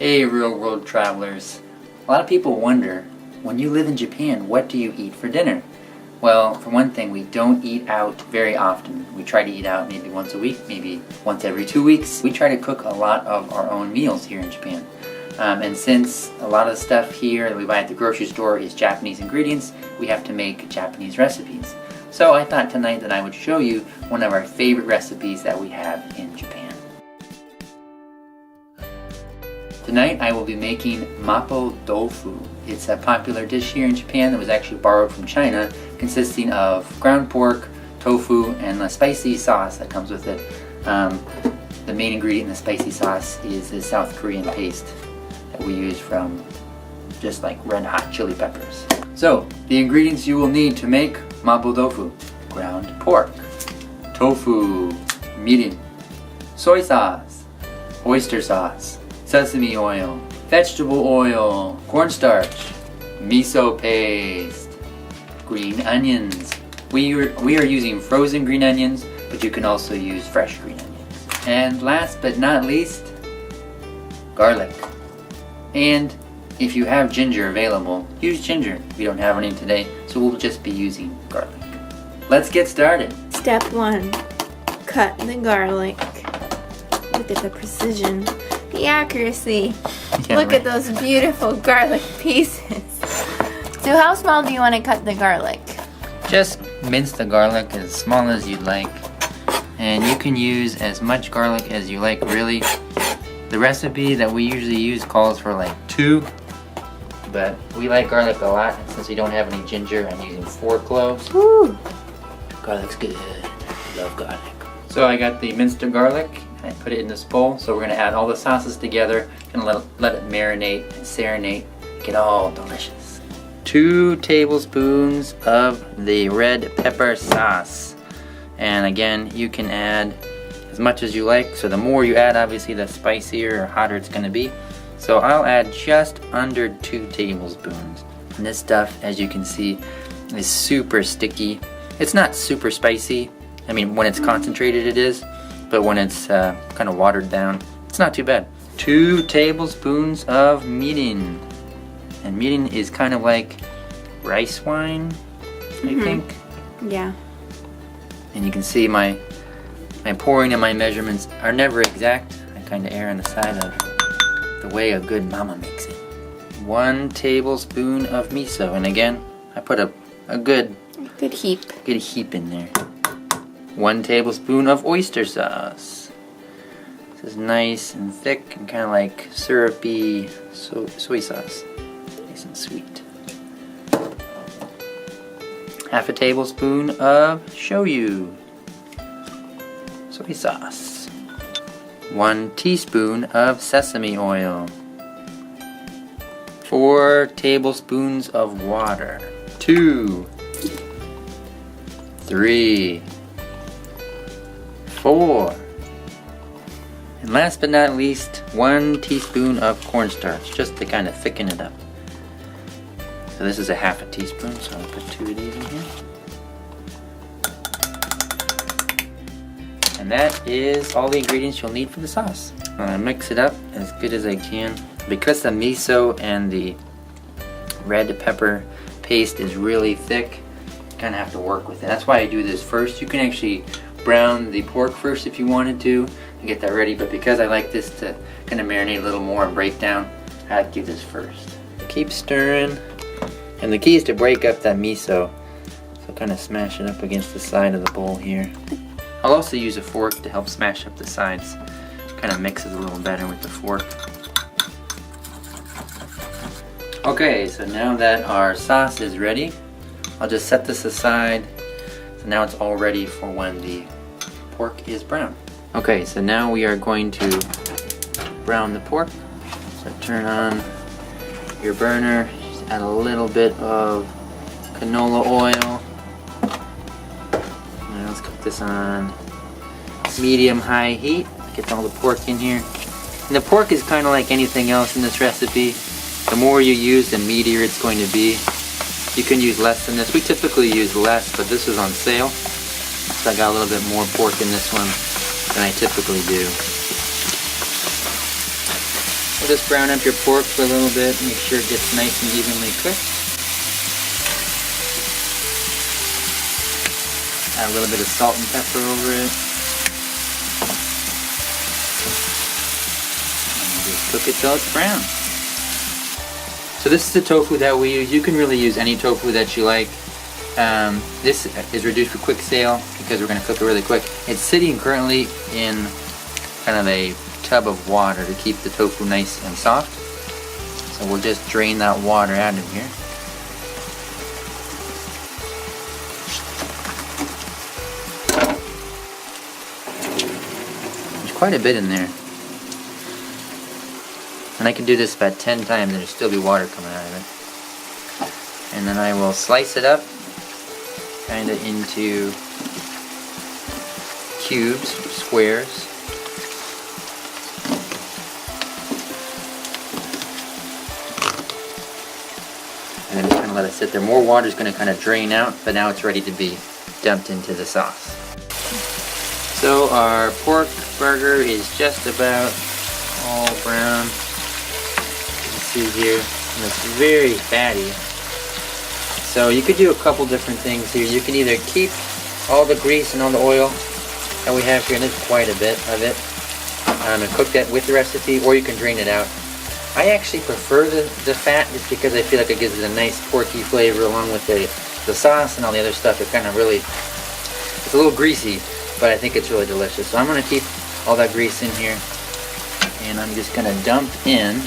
Hey real world travelers. A lot of people wonder, when you live in Japan, what do you eat for dinner? Well, for one thing, we don't eat out very often. We try to eat out maybe once a week, maybe once every 2 weeks. We try to cook a lot of our own meals here in Japan. And since a lot of the stuff here that we buy at the grocery store is Japanese ingredients, we have to make Japanese recipes. So I thought tonight that I would show you one of our favorite recipes that we have in Japan. Tonight I will be making Mapo Tofu. It's a popular dish here in Japan that was actually borrowed from China, consisting of ground pork, tofu, and a spicy sauce that comes with it. The main ingredient in the spicy sauce is the South Korean paste that we use from just like red hot chili peppers. So, the ingredients you will need to make Mapo Tofu: ground pork, tofu, mirin, soy sauce, oyster sauce, sesame oil, vegetable oil, cornstarch, miso paste, green onions. We are using frozen green onions, but you can also use fresh green onions. And last but not least, garlic. And if you have ginger available, use ginger. We don't have any today, so we'll just be using garlic. Let's get started. Step 1. Cut the garlic. Look at the precision. The accuracy. Yeah, Look right. at those beautiful garlic pieces. So how small do you want to cut the garlic? Just mince the garlic as small as you'd like. And you can use as much garlic as you like, really. The recipe that we usually use calls for like 2. But we like garlic a lot, and since we don't have any ginger, I'm using 4 cloves. Woo! Garlic's good. Love garlic. So I got the minced garlic. I put it in this bowl, so we're going to add all the sauces together and let it marinate and serenade, make it all delicious. 2 tablespoons of the red pepper sauce. And again, you can add as much as you like, so the more you add, obviously the spicier or hotter it's going to be. So I'll add just under 2 tablespoons. And this stuff, as you can see, is super sticky. It's not super spicy. I mean, when it's concentrated it is. But when it's kind of watered down, it's not too bad. 2 tablespoons of mirin. And mirin is kind of like rice wine, I think. Yeah. And you can see my pouring and my measurements are never exact. I kind of err on the side of the way a good mama makes it. 1 tablespoon of miso. And again, I put a good heap in there. 1 tablespoon of oyster sauce. This is nice and thick and kind of like syrupy soy sauce. Nice and sweet. 1/2 tablespoon of shoyu. Soy sauce. 1 teaspoon of sesame oil. 4 tablespoons of water. 2, 3, 4. And last but not least, 1 teaspoon of cornstarch, just to kind of thicken it up. So this is a 1/2 teaspoon, so I'll put 2 of these in here. And that is all the ingredients you'll need for the sauce. I'm gonna mix it up as good as I can. Because the miso and the red pepper paste is really thick, you kind of have to work with it. That's why I do this first. You can actually brown the pork first if you wanted to and get that ready, but because I like this to kind of marinate a little more and break down, I like to do this first. Keep stirring, and the key is to break up that miso, so kind of smash it up against the side of the bowl here. I'll also use a fork to help smash up the sides, kind of mixes a little better with the fork. Okay, so now that our sauce is ready, I'll just set this aside. So now it's all ready for when the pork is brown. Okay, so now we are going to brown the pork. So turn on your burner, just add a little bit of canola oil. Now let's cook this on medium-high heat. Get all the pork in here. And the pork is kind of like anything else in this recipe. The more you use, the meatier it's going to be. You can use less than this. We typically use less, but this is on sale. So I got a little bit more pork in this one than I typically do. We'll just brown up your pork for a little bit, make sure it gets nice and evenly cooked. Add a little bit of salt and pepper over it. And just cook it till it's brown. So this is the tofu that we use. You can really use any tofu that you like. This is reduced for quick sale because we're going to cook it really quick. It's sitting currently in kind of a tub of water to keep the tofu nice and soft. So we'll just drain that water out of here. There's quite a bit in there. And I can do this about 10 times and there'll still be water coming out of it. And then I will slice it up kind of into cubes, squares. And then just kind of let it sit there. More water is going to kind of drain out, but now it's ready to be dumped into the sauce. So our pork burger is just about all brown. You can see here, and it's very fatty. So you could do a couple different things here. You can either keep all the grease and all the oil that we have here, and there's quite a bit of it, and cook that with the recipe, or you can drain it out. I actually prefer the fat just because I feel like it gives it a nice porky flavor along with the sauce and all the other stuff. It kind of really, it's a little greasy, but I think it's really delicious. So I'm going to keep all that grease in here, and I'm just going to dump in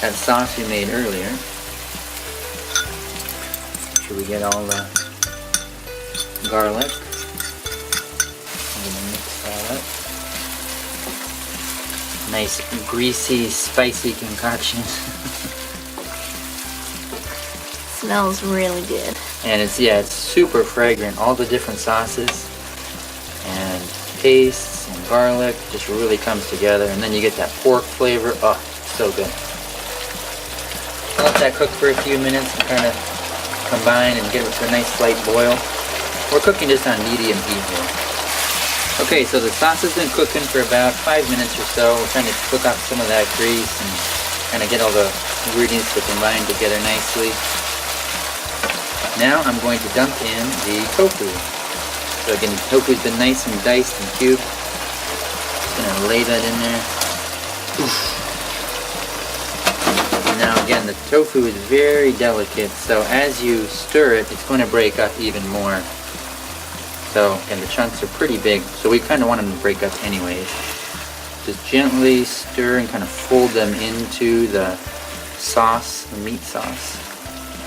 that sauce we made earlier. Make sure we get all the garlic. I'm going to mix that up. Nice, greasy, spicy concoction. Smells really good. And it's super fragrant. All the different sauces and pastes and garlic just really comes together. And then you get that pork flavor. Oh, so good. Let that cook for a few minutes and kind of combine and get it to a nice light boil. We're cooking this on medium heat here. Okay, so the sauce has been cooking for about 5 minutes or so. We're trying to cook off some of that grease and kind of get all the ingredients to combine together nicely. Now I'm going to dump in the tofu. So again, the tofu's been nice and diced and cubed. Just gonna lay that in there. Oof. Now again, the tofu is very delicate, so as you stir it, it's going to break up even more. So, and the chunks are pretty big, so we kind of want them to break up anyways. Just gently stir and kind of fold them into the sauce, the meat sauce.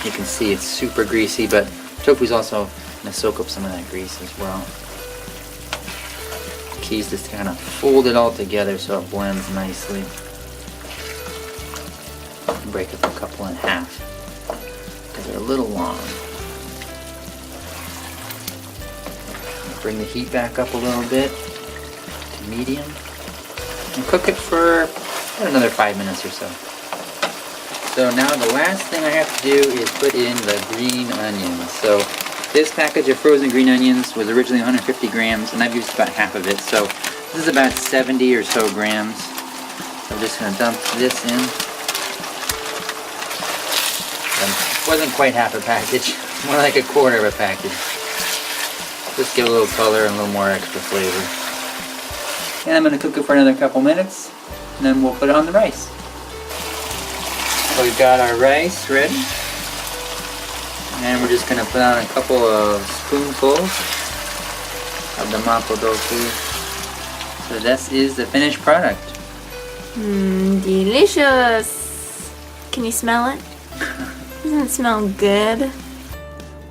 You can see it's super greasy, but tofu's also going to soak up some of that grease as well. The key is just to kind of fold it all together so it blends nicely. Break up a couple in half because they're a little long. Bring the heat back up a little bit to medium and cook it for another 5 minutes or so. So now the last thing I have to do is put in the green onions. So this package of frozen green onions was originally 150 grams and I've used about half of it. So this is about 70 or so grams. So I'm just going to dump this in. Wasn't quite half a package, more like a quarter of a package. Just give a little color and a little more extra flavor. And I'm going to cook it for another couple minutes, and then we'll put it on the rice. So we've got our rice ready, and we're just going to put on a couple of spoonfuls of the Mapo Tofu. So this is the finished product. Delicious! Can you smell it? Doesn't it smell good?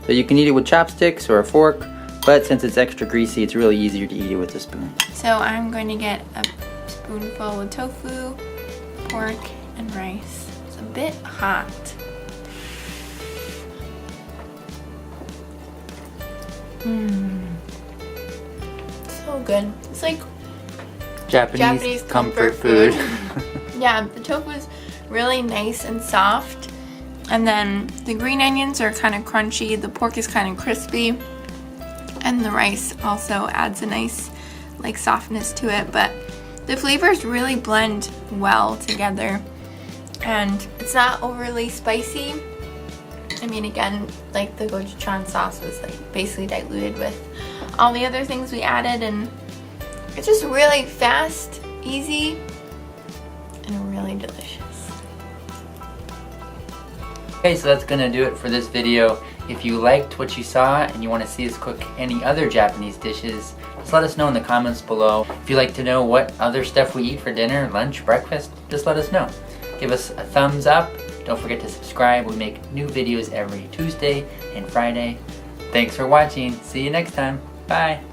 So you can eat it with chopsticks or a fork, but since it's extra greasy, it's really easier to eat it with a spoon. So I'm going to get a spoonful of tofu, pork, and rice. It's a bit hot. So good. It's like Japanese comfort food. Yeah, the tofu is really nice and soft. And then the green onions are kind of crunchy, the pork is kind of crispy, and the rice also adds a nice like softness to it, but The flavors really blend well together, and it's not overly spicy. I mean, again, like the gochujang sauce was like basically diluted with all the other things we added, and it's just really fast, easy, and really delicious. Okay, so that's gonna do it for this video. If you liked what you saw and you want to see us cook any other Japanese dishes, just let us know in the comments below. If you'd like to know what other stuff we eat for dinner, lunch, breakfast, just let us know. Give us a thumbs up. Don't forget to subscribe. We make new videos every Tuesday and Friday. Thanks for watching. See you next time. Bye.